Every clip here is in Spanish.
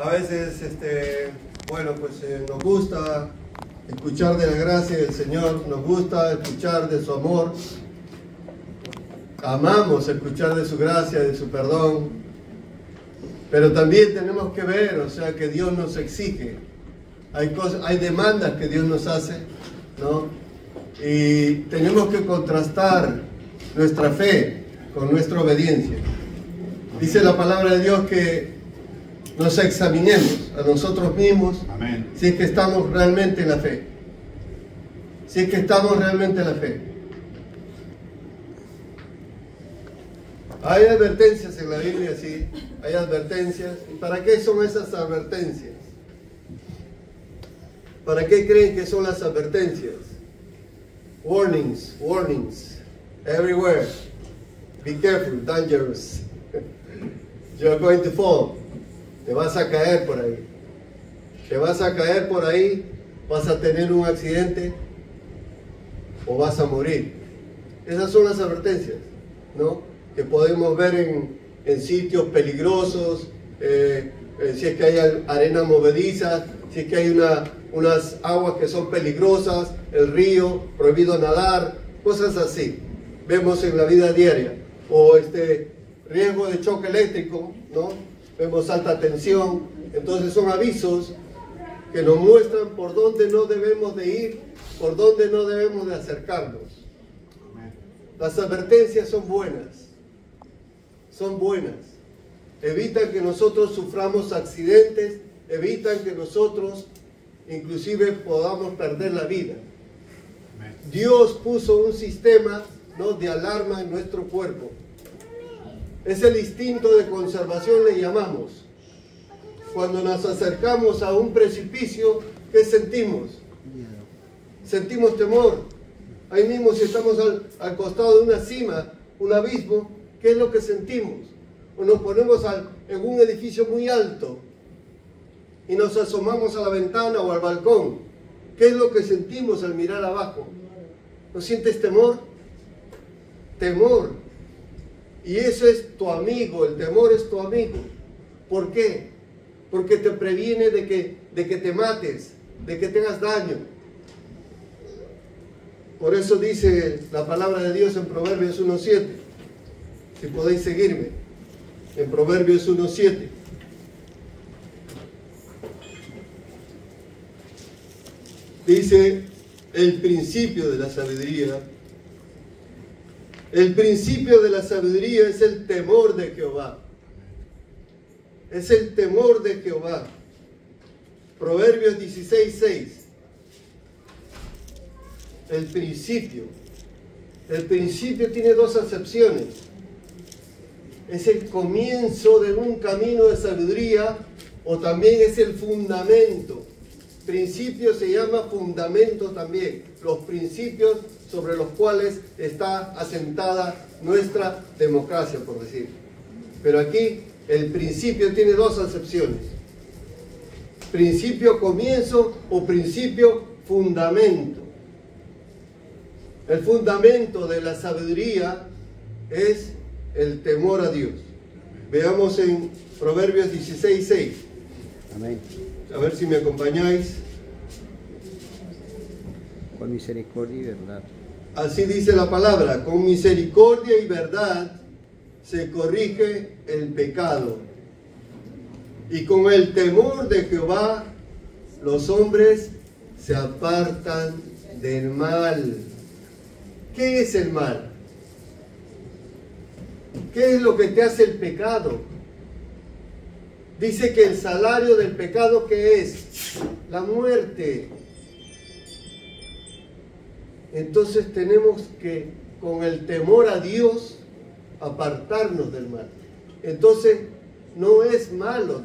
A veces, nos gusta escuchar de la gracia del Señor, nos gusta escuchar de su amor, amamos escuchar de su gracia, de su perdón, pero también tenemos que ver, que Dios nos exige, hay demandas que Dios nos hace, ¿no? Y tenemos que contrastar nuestra fe con nuestra obediencia. Dice la palabra de Dios que nos examinemos a nosotros mismos. Amén. Si es que estamos realmente en la fe. Si es que estamos realmente en la fe. Hay advertencias en la Biblia, sí. Hay advertencias. ¿Y para qué son esas advertencias? ¿Para qué creen que son las advertencias? Warnings, warnings. Everywhere. Be careful, dangerous. You're going to fall. Te vas a caer por ahí. Te vas a caer por ahí, vas a tener un accidente o vas a morir. Esas son las advertencias, ¿no? Que podemos ver en sitios peligrosos, si es que hay arena movediza, si es que hay unas aguas que son peligrosas, el río, prohibido nadar, cosas así. Vemos en la vida diaria. O riesgo de choque eléctrico, ¿no? Vemos alta tensión. Entonces son avisos que nos muestran por dónde no debemos de ir, por dónde no debemos de acercarnos. Las advertencias son buenas. Son buenas. Evitan que nosotros suframos accidentes, evitan que nosotros inclusive podamos perder la vida. Dios puso un sistema, ¿no?, de alarma en nuestro cuerpo. Es el instinto de conservación, le llamamos. Cuando nos acercamos a un precipicio, ¿qué sentimos? Sentimos temor. Ahí mismo, si estamos al costado de una cima, un abismo, ¿qué es lo que sentimos? O nos ponemos en un edificio muy alto y nos asomamos a la ventana o al balcón. ¿Qué es lo que sentimos al mirar abajo? ¿No sientes temor? Temor. Y eso es tu amigo, el temor es tu amigo. ¿Por qué? Porque te previene de que te mates, de que tengas daño. Por eso dice la palabra de Dios en Proverbios 1:7. Si podéis seguirme, en Proverbios 1:7. Dice el principio de la sabiduría. El principio de la sabiduría es el temor de Jehová. Es el temor de Jehová. Proverbios 16:6. El principio. El principio tiene dos acepciones. Es el comienzo de un camino de sabiduría o también es el fundamento. Principio se llama fundamento también. Los principios sobre los cuales está asentada nuestra democracia, por decir. Pero aquí el principio tiene dos acepciones. Principio comienzo o principio fundamento. El fundamento de la sabiduría es el temor a Dios. Veamos en Proverbios 16:6. Amén. A ver si me acompañáis. Con misericordia y verdad. Así dice la palabra: con misericordia y verdad se corrige el pecado, y con el temor de Jehová los hombres se apartan del mal. ¿Qué es el mal? ¿Qué es lo que te hace el pecado? Dice que el salario del pecado, ¿qué es? La muerte. Entonces tenemos que, con el temor a Dios, apartarnos del mal. Entonces, no es malo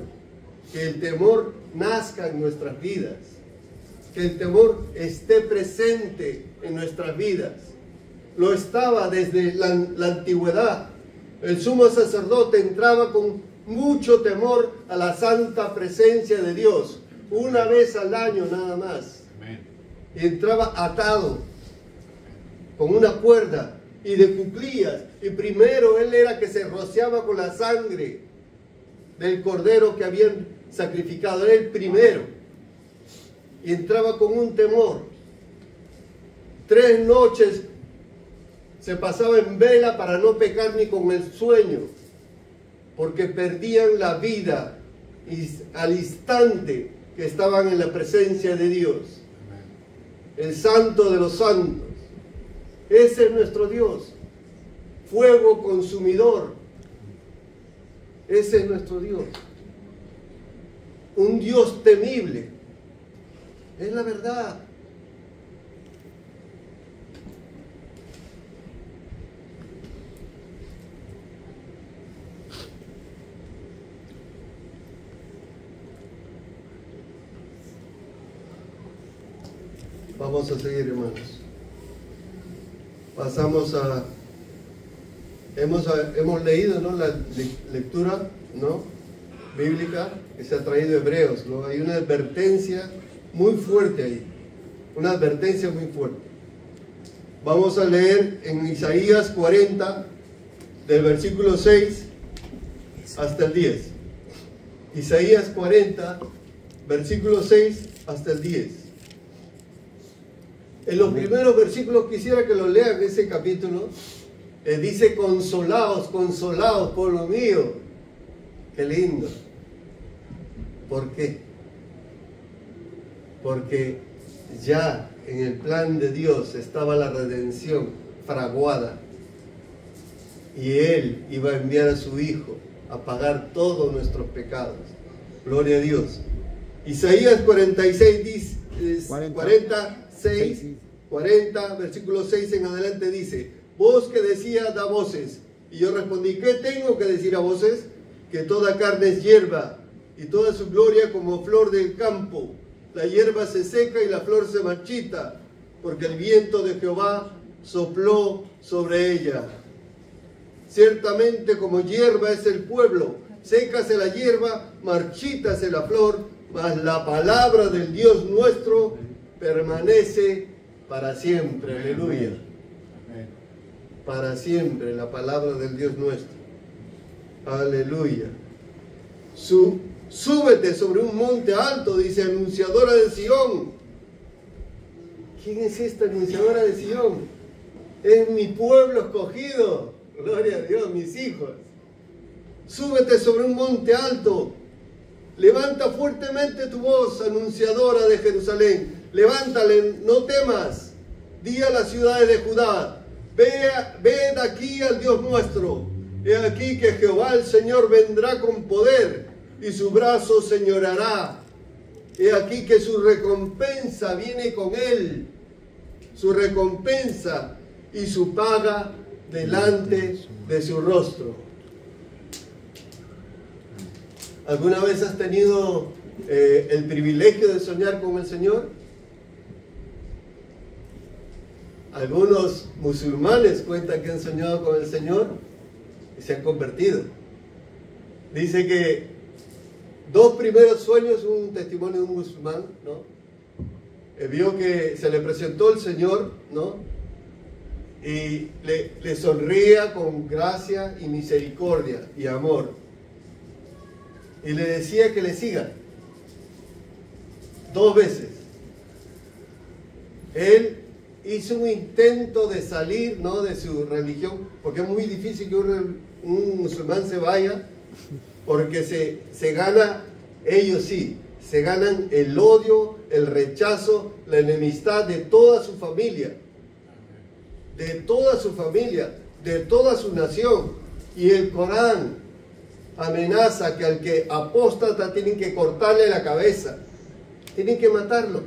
que el temor nazca en nuestras vidas, que el temor esté presente en nuestras vidas. Lo estaba desde la antigüedad. El sumo sacerdote entraba con mucho temor a la santa presencia de Dios, una vez al año nada más. Y entraba atado con una cuerda y de cuclillas. Y primero él era que se rociaba con la sangre del cordero que habían sacrificado. Era el primero. Y entraba con un temor. 3 noches se pasaba en vela para no pecar ni con el sueño, porque perdían la vida al instante que estaban en la presencia de Dios, el Santo de los Santos. Ese es nuestro Dios, fuego consumidor. Ese es nuestro Dios, un Dios temible. Es la verdad. Vamos a seguir, hermanos. Pasamos a... Hemos leído, ¿no?, la lectura, ¿no?, bíblica que se ha traído Hebreos, ¿no? Hay una advertencia muy fuerte ahí. Una advertencia muy fuerte. Vamos a leer en Isaías 40, del versículo 6 hasta el 10. Isaías 40, versículo 6 hasta el 10. En los primeros versículos quisiera que lo lean, ese capítulo. Dice: consolaos, consolaos, pueblo mío. Qué lindo. ¿Por qué? Porque ya en el plan de Dios estaba la redención fraguada. Y Él iba a enviar a su Hijo a pagar todos nuestros pecados. Gloria a Dios. Isaías 46 dice, 40, versículo 6 en adelante dice: voz que decía, da voces. Y yo respondí: ¿qué tengo que decir a voces? Que toda carne es hierba, y toda su gloria como flor del campo. La hierba se seca y la flor se marchita, porque el viento de Jehová sopló sobre ella. Ciertamente como hierba es el pueblo, sécase la hierba, marchítase la flor, mas la palabra del Dios nuestro permanece para siempre. Aleluya. Para siempre la palabra del Dios nuestro. Aleluya. Súbete sobre un monte alto, dice, anunciadora de Sión. ¿Quién es esta anunciadora de Sión? Es mi pueblo escogido. Gloria a Dios, mis hijos. Súbete sobre un monte alto. Levanta fuertemente tu voz, anunciadora de Jerusalén. Levántale, no temas. Di a las ciudades de Judá: ved aquí al Dios nuestro. He aquí que Jehová el Señor vendrá con poder, y su brazo señoreará. He aquí que su recompensa viene con él, su recompensa y su paga delante de su rostro. ¿Alguna vez has tenido el privilegio de soñar con el Señor? Algunos musulmanes cuentan que han soñado con el Señor y se han convertido. Dice que 2 primeros sueños, un testimonio de un musulmán, ¿no? Vio que se le presentó el Señor, ¿no? Y le sonría con gracia y misericordia y amor. Y le decía que le siga 2 veces. Él hizo un intento de salir, ¿no?, de su religión, porque es muy difícil que un musulmán se vaya, porque se gana, ellos sí, se ganan el odio, el rechazo, la enemistad de toda su familia, de toda su familia, de toda su nación. Y el Corán amenaza que al que apóstata tienen que cortarle la cabeza, tienen que matarlo.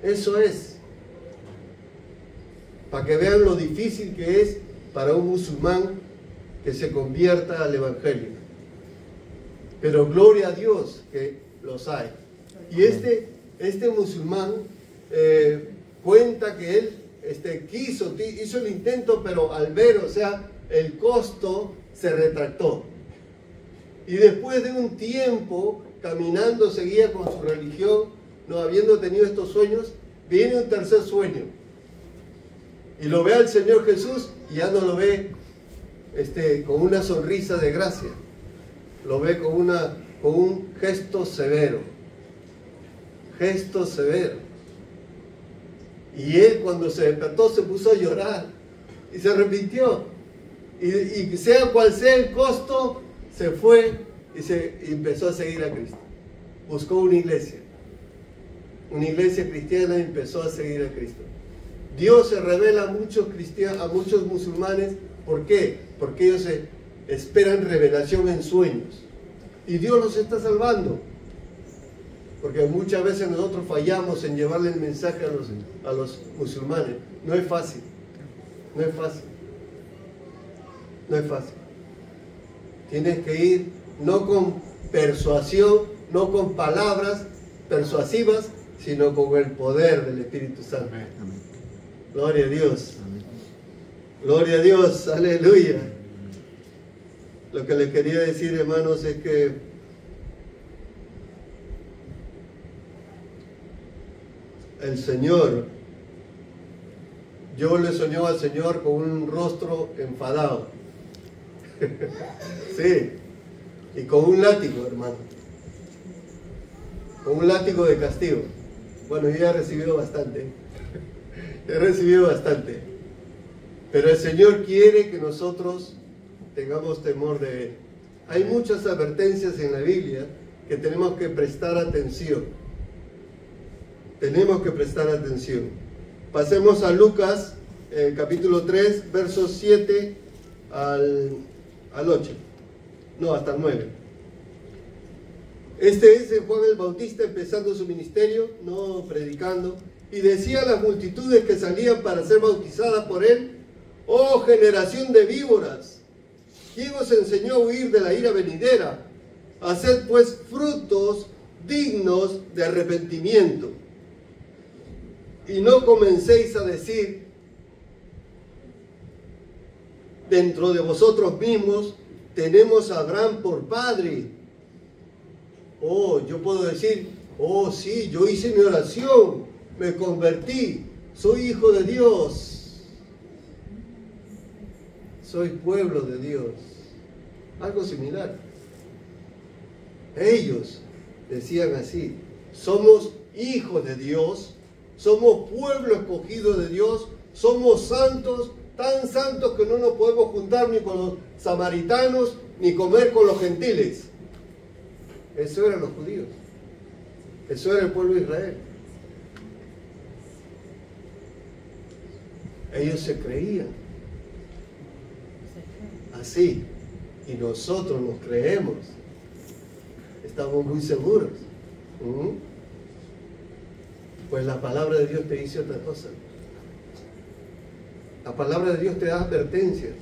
Eso es, para que vean lo difícil que es para un musulmán que se convierta al Evangelio. Pero gloria a Dios que los hay. Y este musulmán cuenta que él hizo el intento, pero al ver, o sea, el costo, se retractó. Y después de un tiempo caminando, seguía con su religión, no habiendo tenido estos sueños, viene un tercer sueño. Y lo ve al Señor Jesús y ya no lo ve con una sonrisa de gracia. Lo ve con un gesto severo. Gesto severo. Y él, cuando se despertó, se puso a llorar y se arrepintió. Y sea cual sea el costo, se fue y empezó a seguir a Cristo. Buscó una iglesia cristiana, y empezó a seguir a Cristo. Dios se revela a muchos cristianos, a muchos musulmanes. ¿Por qué? Porque ellos esperan revelación en sueños. Y Dios los está salvando. Porque muchas veces nosotros fallamos en llevarle el mensaje a los musulmanes. No es fácil. No es fácil. No es fácil. Tienes que ir no con persuasión, no con palabras persuasivas, sino con el poder del Espíritu Santo. Amén. Gloria a Dios. Amén. Gloria a Dios. Aleluya. Lo que les quería decir, hermanos, es que el Señor, yo le soñó al Señor con un rostro enfadado. Sí. Y con un látigo, hermano. Con un látigo de castigo. Bueno, yo ya he recibido bastante. He recibido bastante. Pero el Señor quiere que nosotros tengamos temor de Él. Hay muchas advertencias en la Biblia que tenemos que prestar atención. Tenemos que prestar atención. Pasemos a Lucas, capítulo 3, versos 7 al 8. No, hasta el 9. Este es Juan el Bautista empezando su ministerio, no predicando, y decía a las multitudes que salían para ser bautizadas por él: oh generación de víboras, ¿quién os enseñó a huir de la ira venidera? Haced pues frutos dignos de arrepentimiento. Y no comencéis a decir dentro de vosotros mismos: tenemos a Abraham por padre. Oh, yo puedo decir: oh sí, yo hice mi oración, me convertí, soy hijo de Dios, soy pueblo de Dios. Algo similar. Ellos decían así: somos hijos de Dios, somos pueblo escogido de Dios, somos santos, tan santos que no nos podemos juntar ni con los samaritanos ni comer con los gentiles. Eso eran los judíos. Eso era el pueblo de Israel. Ellos se creían así, y nosotros nos creemos. Estamos muy seguros. Pues la palabra de Dios te dice otra cosa. La palabra de Dios te da advertencias.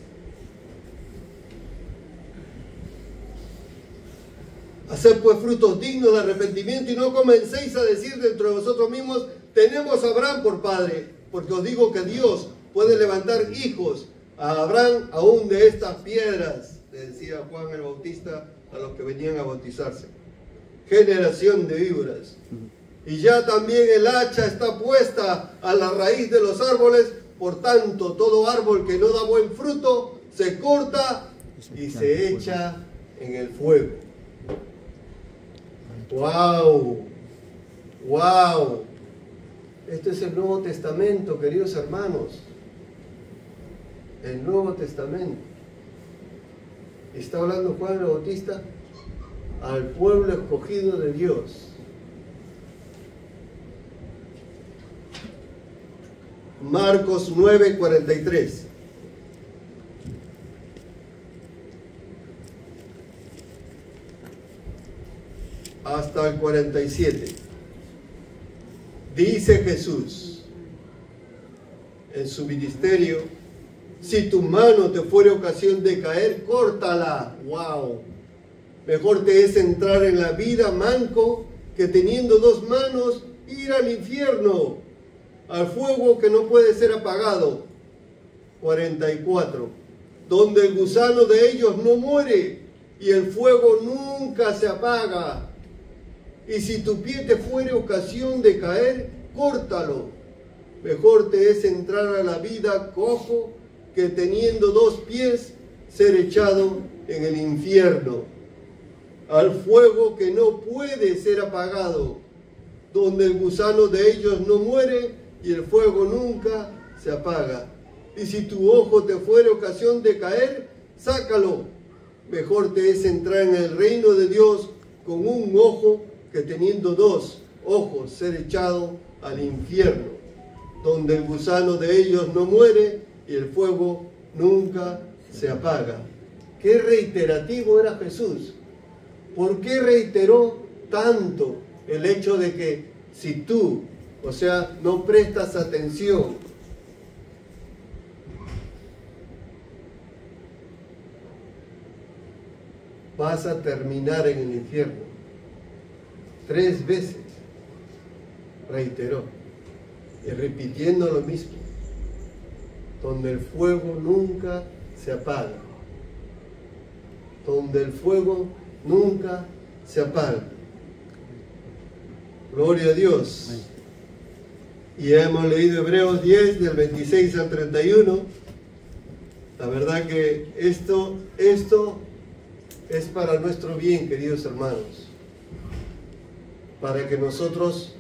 Haced pues frutos dignos de arrepentimiento, y no comencéis a decir dentro de vosotros mismos: tenemos a Abraham por padre, porque os digo que Dios puede levantar hijos a Abraham aún de estas piedras, le decía Juan el Bautista a los que venían a bautizarse. Generación de víboras. Y ya también el hacha está puesta a la raíz de los árboles, por tanto todo árbol que no da buen fruto se corta y se echa en el fuego. ¡Wow! ¡Wow! Este es el Nuevo Testamento, queridos hermanos. El Nuevo Testamento. Está hablando Juan el Bautista al pueblo escogido de Dios. Marcos 9:43. Hasta el 47. Dice Jesús en su ministerio: si tu mano te fuere ocasión de caer, córtala. ¡Wow! Mejor te es entrar en la vida manco que teniendo dos manos ir al infierno, al fuego que no puede ser apagado. 44. Donde el gusano de ellos no muere y el fuego nunca se apaga. Y si tu pie te fuere ocasión de caer, córtalo. Mejor te es entrar a la vida cojo que teniendo 2 pies ser echado en el infierno, al fuego que no puede ser apagado, donde el gusano de ellos no muere y el fuego nunca se apaga. Y si tu ojo te fuere ocasión de caer, sácalo. Mejor te es entrar en el reino de Dios con un ojo que teniendo 2 ojos ser echado al infierno, donde el gusano de ellos no muere y el fuego nunca se apaga. Qué reiterativo era Jesús. ¿Por qué reiteró tanto el hecho de que si tú, o sea, no prestas atención, vas a terminar en el infierno? 3 veces reiteró, y repitiendo lo mismo, donde el fuego nunca se apaga, donde el fuego nunca se apaga. Gloria a Dios. Y hemos leído Hebreos 10 del 26 al 31. La verdad que esto es para nuestro bien, queridos hermanos, para que nosotros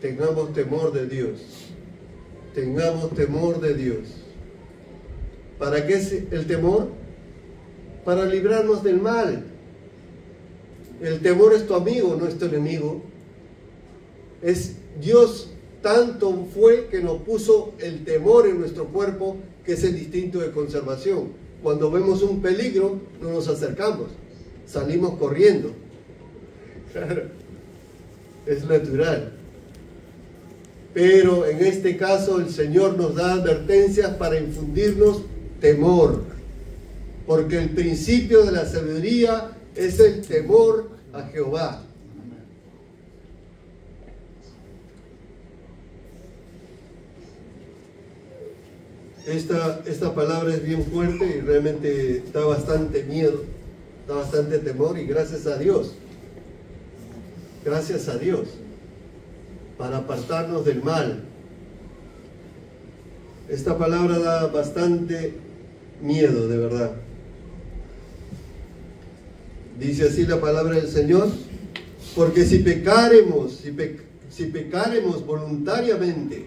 tengamos temor de Dios. Tengamos temor de Dios. ¿Para qué es el temor? Para librarnos del mal. El temor es tu amigo, no es tu enemigo. Es Dios, tanto fue que nos puso el temor en nuestro cuerpo, que es el instinto de conservación. Cuando vemos un peligro, no nos acercamos, salimos corriendo. Claro, es natural. Pero en este caso el Señor nos da advertencias para infundirnos temor, porque el principio de la sabiduría es el temor a Jehová. Esta palabra es bien fuerte y realmente da bastante miedo, da bastante temor, y gracias a Dios, para apartarnos del mal. Esta palabra da bastante miedo, de verdad. Dice así la palabra del Señor: porque si pecaremos voluntariamente,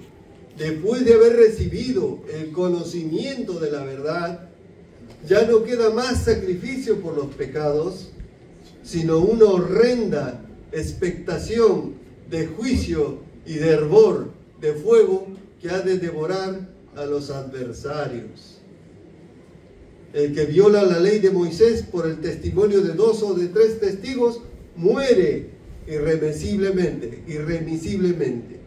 después de haber recibido el conocimiento de la verdad, ya no queda más sacrificio por los pecados, sino una horrenda expectación de juicio y de hervor de fuego que ha de devorar a los adversarios. El que viola la ley de Moisés por el testimonio de 2 o de 3 testigos muere irremisiblemente.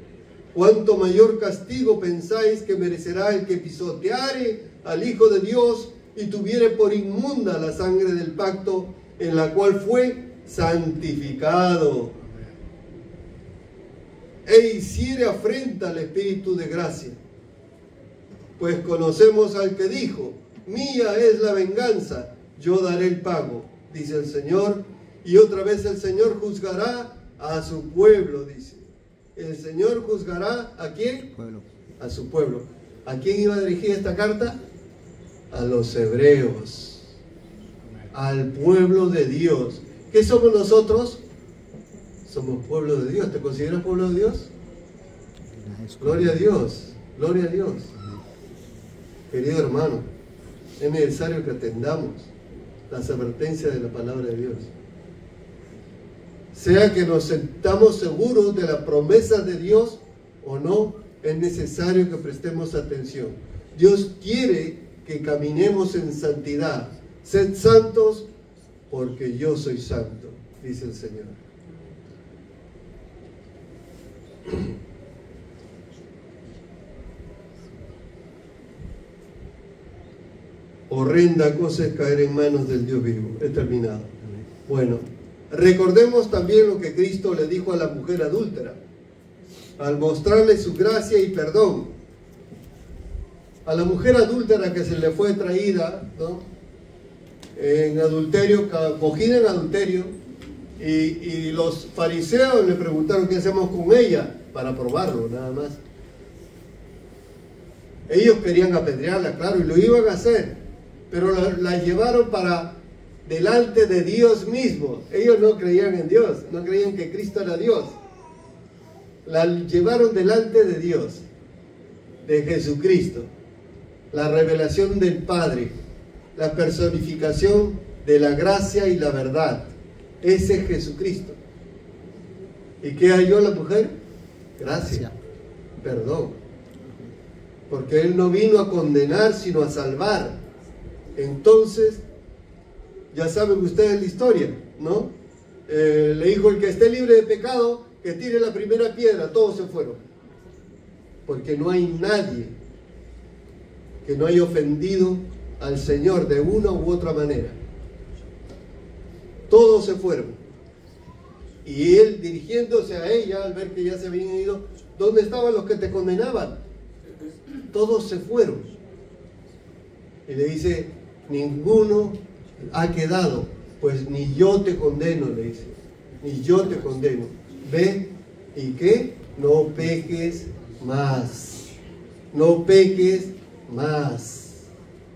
¿Cuánto mayor castigo pensáis que merecerá el que pisoteare al Hijo de Dios y tuviere por inmunda la sangre del pacto en la cual fue santificado, e hiciere afrenta al Espíritu de gracia? Pues conocemos al que dijo: mía es la venganza, yo daré el pago, dice el Señor. Y otra vez el Señor juzgará a su pueblo, dice. El Señor juzgará ¿a quién? A su pueblo. ¿A quién iba dirigida esta carta? A los hebreos, al pueblo de Dios. ¿Qué somos nosotros? Somos pueblo de Dios. ¿Te consideras pueblo de Dios? Gloria a Dios, gloria a Dios. Querido hermano, es necesario que atendamos las advertencias de la palabra de Dios. Sea que nos sentamos seguros de las promesas de Dios o no, es necesario que prestemos atención. Dios quiere que caminemos en santidad. Sed santos porque yo soy santo, dice el Señor. Horrenda cosa es caer en manos del Dios vivo. He terminado. Bueno, recordemos también lo que Cristo le dijo a la mujer adúltera al mostrarle su gracia y perdón. A la mujer adúltera que se le fue traída, ¿no?, en adulterio, cogida en adulterio, y los fariseos le preguntaron qué hacemos con ella, para probarlo nada más. Ellos querían apedrearla, claro, y lo iban a hacer, pero la llevaron para delante de Dios mismo. Ellos no creían en Dios, no creían que Cristo era Dios. La llevaron delante de Dios, de Jesucristo, la revelación del Padre, la personificación de la gracia y la verdad. Ese es Jesucristo. ¿Y qué halló la mujer? Gracia, perdón. Porque Él no vino a condenar, sino a salvar. Entonces, ya saben ustedes la historia, ¿no? Le dijo: el que esté libre de pecado, que tire la primera piedra. Todos se fueron. Porque no hay nadie que no haya ofendido al Señor de una u otra manera. Todos se fueron. Y Él, dirigiéndose a ella, al ver que ya se habían ido: ¿dónde estaban los que te condenaban? Todos se fueron. Y le dice: ninguno ha quedado, pues ni yo te condeno, le dice, ni yo te condeno. Ve, ¿y qué? No peques más. No peques más.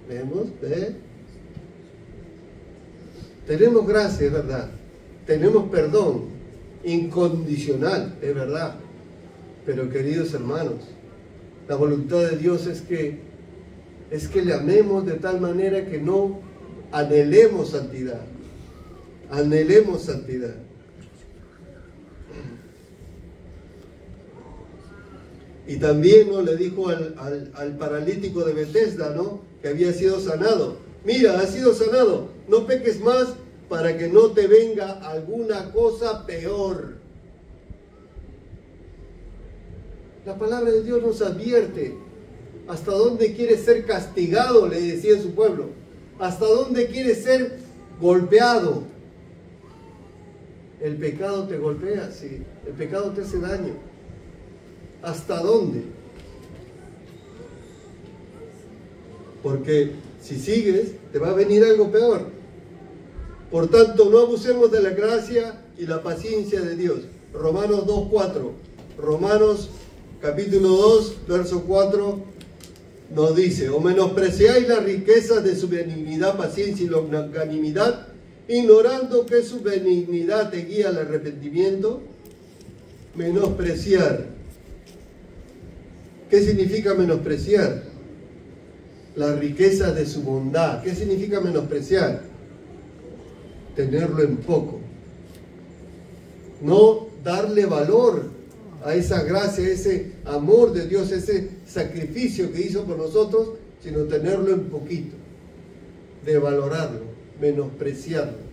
¿Vemos? ¿Ve? Tenemos gracia, es verdad. Tenemos perdón incondicional, es verdad. Pero, queridos hermanos, la voluntad de Dios es que le amemos de tal manera que no anhelemos santidad. Anhelemos santidad. Y también, ¿no?, le dijo al paralítico de Betesda, ¿no?, que había sido sanado: mira, has sido sanado, no peques más para que no te venga alguna cosa peor. La palabra de Dios nos advierte hasta dónde quiere ser castigado, le decía en su pueblo, hasta dónde quiere ser golpeado. El pecado te golpea, sí, el pecado te hace daño. ¿Hasta dónde? Porque si sigues, te va a venir algo peor. Por tanto, no abusemos de la gracia y la paciencia de Dios. Romanos 2:4. Romanos capítulo 2, verso 4 nos dice: o menospreciáis las riquezas de su benignidad, paciencia y longanimidad, ignorando que su benignidad te guía al arrepentimiento. Menospreciar. ¿Qué significa menospreciar? Las riquezas de su bondad. ¿Qué significa menospreciar? Tenerlo en poco. No darle valor a esa gracia, a ese amor de Dios, ese sacrificio que hizo por nosotros, sino tenerlo en poquito. De valorarlo, menospreciarlo.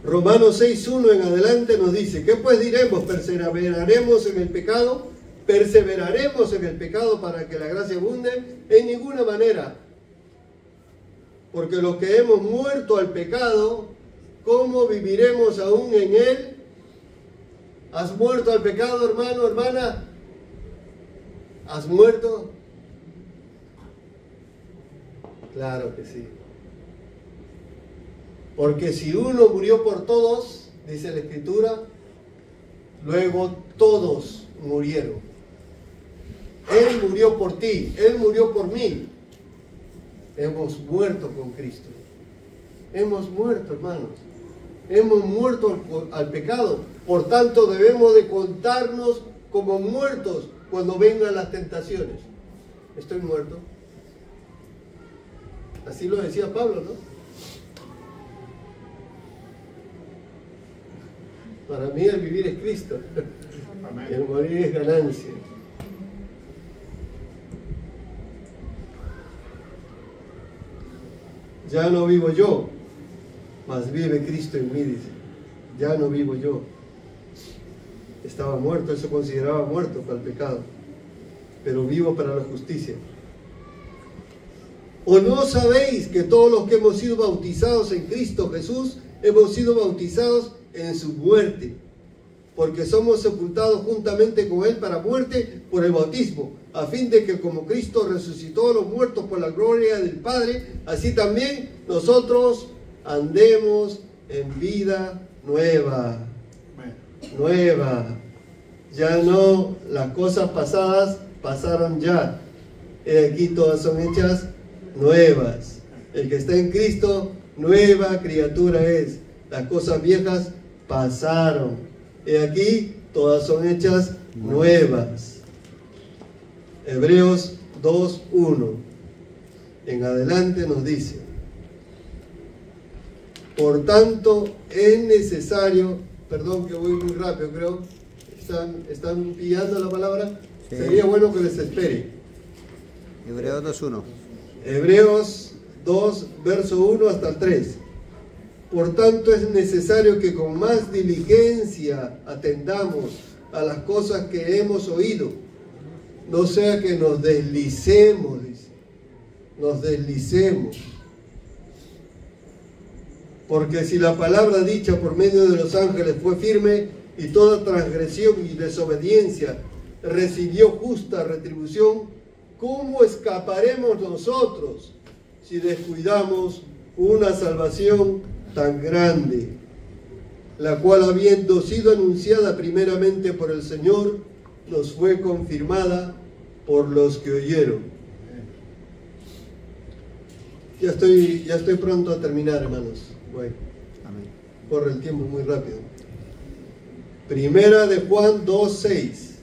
Romanos 6:1 en adelante nos dice: ¿qué pues diremos? ¿Perseveraremos en el pecado? ¿Perseveraremos en el pecado para que la gracia abunde? En ninguna manera. Porque los que hemos muerto al pecado, ¿cómo viviremos aún en él? ¿Has muerto al pecado, hermano, hermana? ¿Has muerto? Claro que sí. Porque si uno murió por todos, dice la Escritura, luego todos murieron. Él murió por ti, Él murió por mí. Hemos muerto con Cristo. Hemos muerto, hermanos. Hemos muerto al pecado. Por tanto, debemos de contarnos como muertos cuando vengan las tentaciones. Estoy muerto. Así lo decía Pablo, ¿no? Para mí el vivir es Cristo. Y el morir es ganancia. Ya no vivo yo, mas vive Cristo en mí, dice. Ya no vivo yo. Estaba muerto, él se consideraba muerto para el pecado, pero vivo para la justicia. ¿O no sabéis que todos los que hemos sido bautizados en Cristo Jesús, hemos sido bautizados en su muerte? Porque somos sepultados juntamente con Él para muerte por el bautismo, a fin de que como Cristo resucitó a los muertos por la gloria del Padre, así también nosotros andemos en vida nueva. Nueva. Ya no, las cosas pasadas pasaron ya. He aquí todas son hechas nuevas. El que está en Cristo, nueva criatura es. Las cosas viejas pasaron. He aquí todas son hechas nuevas. Hebreos 2:1 en adelante nos dice: por tanto es necesario, perdón que voy muy rápido, creo, ¿están pillando la palabra? Sí. Sería bueno que les espere. Hebreos 2:1. Hebreos 2, verso 1 hasta el 3. Por tanto es necesario que con más diligencia atendamos a las cosas que hemos oído, no sea que nos deslicemos, dice, nos deslicemos. Porque si la palabra dicha por medio de los ángeles fue firme, y toda transgresión y desobediencia recibió justa retribución, ¿cómo escaparemos nosotros si descuidamos una salvación tan grande, la cual, habiendo sido anunciada primeramente por el Señor, nos fue confirmada por los que oyeron? Ya estoy pronto a terminar, hermanos. Bueno, Amén. corre el tiempo muy rápido. Primera de Juan 2:6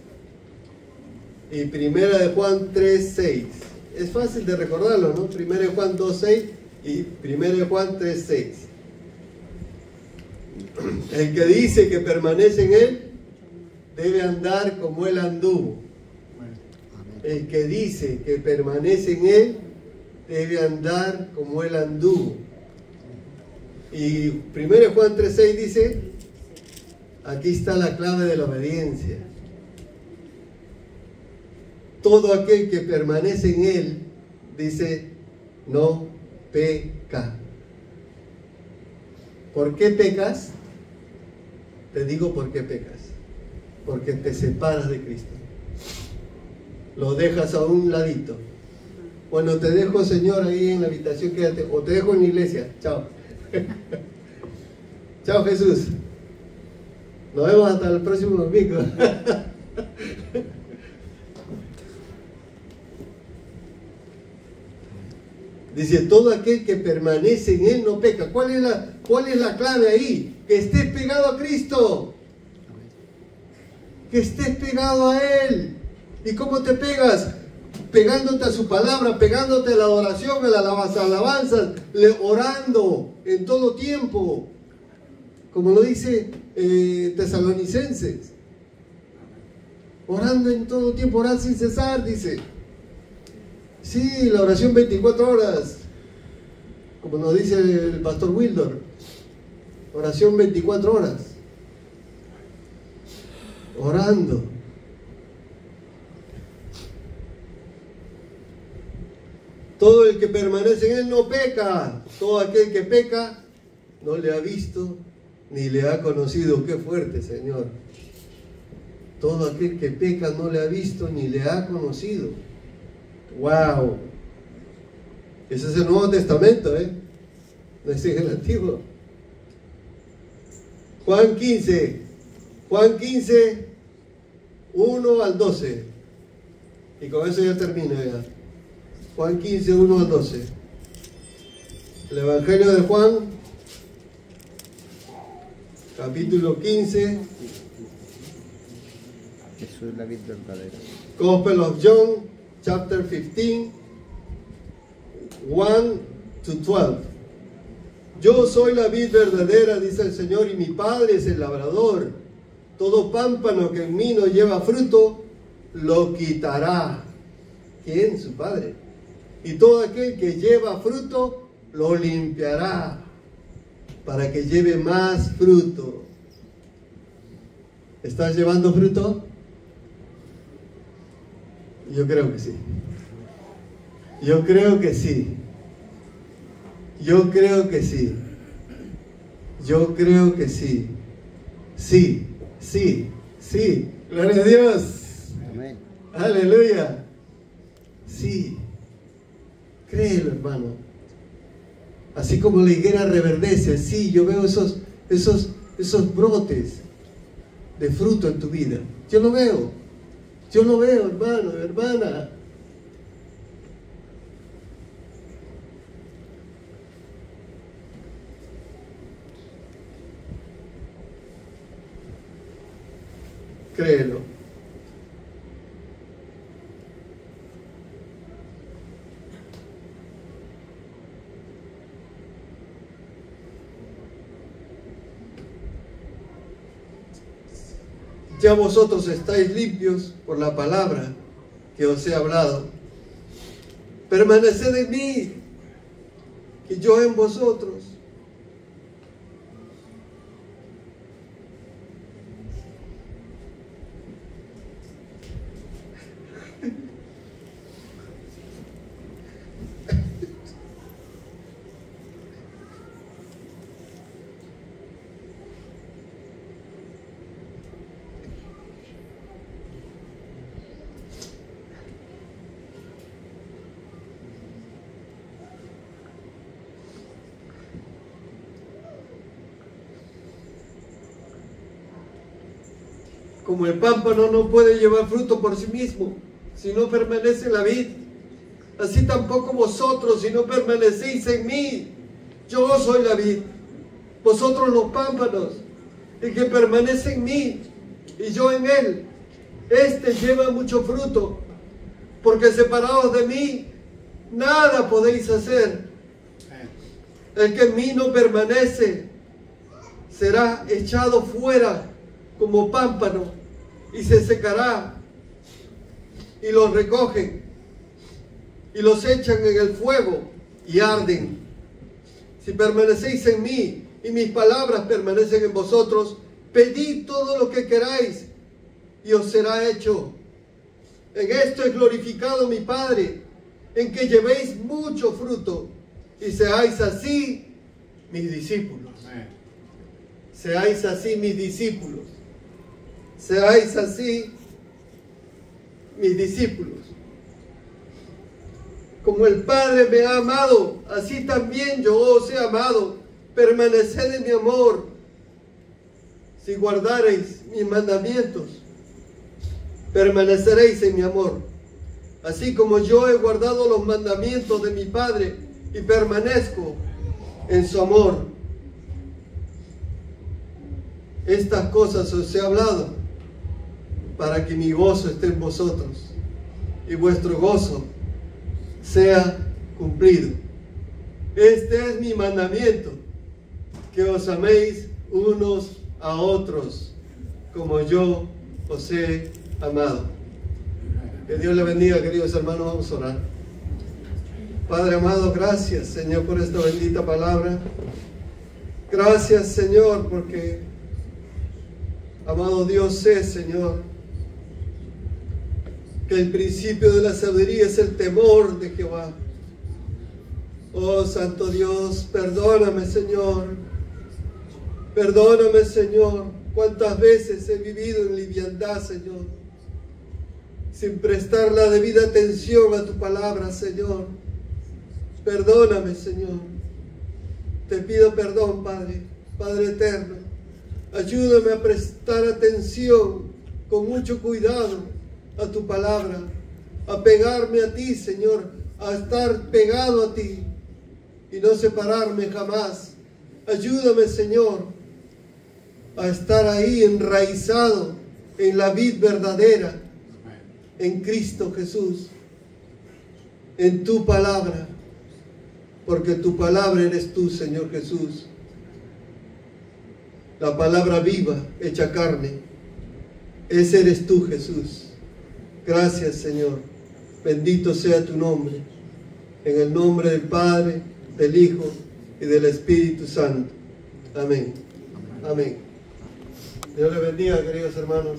y Primera de Juan 3:6. Es fácil de recordarlo, ¿no? Primera de Juan 2:6 y Primera de Juan 3:6. El que dice que permanece en él debe andar como él anduvo. El que dice que permanece en él debe andar como él anduvo. Y 1 Juan 3:6 dice: aquí está la clave de la obediencia. Todo aquel que permanece en él, dice, no peca. ¿Por qué pecas? Te digo por qué pecas. Porque te separas de Cristo. Lo dejas a un ladito. Bueno, te dejo, Señor, ahí en la habitación, quédate. O te dejo en la iglesia. Chao. Chao, Jesús. Nos vemos hasta el próximo domingo. Dice, todo aquel que permanece en él no peca. ¿Cuál es la clave ahí? Que estés pegado a Cristo. Que estés pegado a Él. ¿Y cómo te pegas? Pegándote a su palabra, pegándote a la adoración, a las alabanzas, orando en todo tiempo. Como lo dice Tesalonicenses. Orando en todo tiempo, orar sin cesar, dice. Sí, la oración 24 horas. Como nos dice el pastor Wildor. Oración 24 horas. Orando. Todo el que permanece en él no peca. Todo aquel que peca no le ha visto ni le ha conocido. Qué fuerte, Señor. Todo aquel que peca no le ha visto ni le ha conocido. ¡Wow! Ese es el Nuevo Testamento, ¿eh? No es en el Antiguo. Juan 15, 1 al 12. Y con eso ya termino ya. Juan 15, 1 al 12. El Evangelio de Juan, capítulo 15. Jesús es la vid verdadera. Gospel of John, chapter 15, 1 to 12. Yo soy la vid verdadera, dice el Señor, y mi Padre es el labrador. Todo pámpano que en mí no lleva fruto, lo quitará. ¿Quién? Su Padre. Y todo aquel que lleva fruto, lo limpiará, para que lleve más fruto. ¿Estás llevando fruto? Yo creo que sí. Yo creo que sí. Yo creo que sí. Yo creo que sí. Sí, sí, sí. Gloria a Dios. Amén. Aleluya. Sí. Créelo, hermano. Así como la higuera reverdece, sí, yo veo esos brotes. de fruto en tu vida. Yo lo veo, hermano, hermana. Créelo. Ya vosotros estáis limpios por la palabra que os he hablado. Permaneced en mí y yo en vosotros. Como el pámpano no puede llevar fruto por sí mismo si no permanece en la vid, así tampoco vosotros si no permanecéis en mí. Yo soy la vid, vosotros los pámpanos. El que permanece en mí y yo en él, este lleva mucho fruto, porque separados de mí nada podéis hacer. El que en mí no permanece será echado fuera como pámpano y se secará, y los recogen y los echan en el fuego y arden. Si permanecéis en mí y mis palabras permanecen en vosotros, pedid todo lo que queráis y os será hecho. En esto es glorificado mi Padre, en que llevéis mucho fruto y seáis así mis discípulos. Seáis así mis discípulos. Seáis así mis discípulos. Como el Padre me ha amado, así también yo os he amado. Permaneced en mi amor. Si guardareis mis mandamientos, permaneceréis en mi amor. Así como yo he guardado los mandamientos de mi Padre y permanezco en su amor. Estas cosas os he hablado para que mi gozo esté en vosotros y vuestro gozo sea cumplido. Este es mi mandamiento, que os améis unos a otros como yo os he amado. Que Dios le bendiga, queridos hermanos. Vamos a orar. Padre amado, gracias, Señor, por esta bendita palabra. Gracias, Señor, porque, amado Dios, sé, Señor, que el principio de la sabiduría es el temor de Jehová. Oh, Santo Dios, perdóname, Señor. Perdóname, Señor. Cuántas veces he vivido en liviandad, Señor, sin prestar la debida atención a tu palabra, Señor. Perdóname, Señor. Te pido perdón, Padre, Padre eterno. Ayúdame a prestar atención con mucho cuidado a tu palabra, a pegarme a ti, Señor, a estar pegado a ti y no separarme jamás. Ayúdame, Señor, a estar ahí enraizado en la vid verdadera, en Cristo Jesús, en tu palabra, porque tu palabra eres tú, Señor Jesús, la palabra viva, hecha carne. Ese eres tú, Jesús. Gracias, Señor. Bendito sea tu nombre. En el nombre del Padre, del Hijo y del Espíritu Santo. Amén. Amén. Dios les bendiga, queridos hermanos.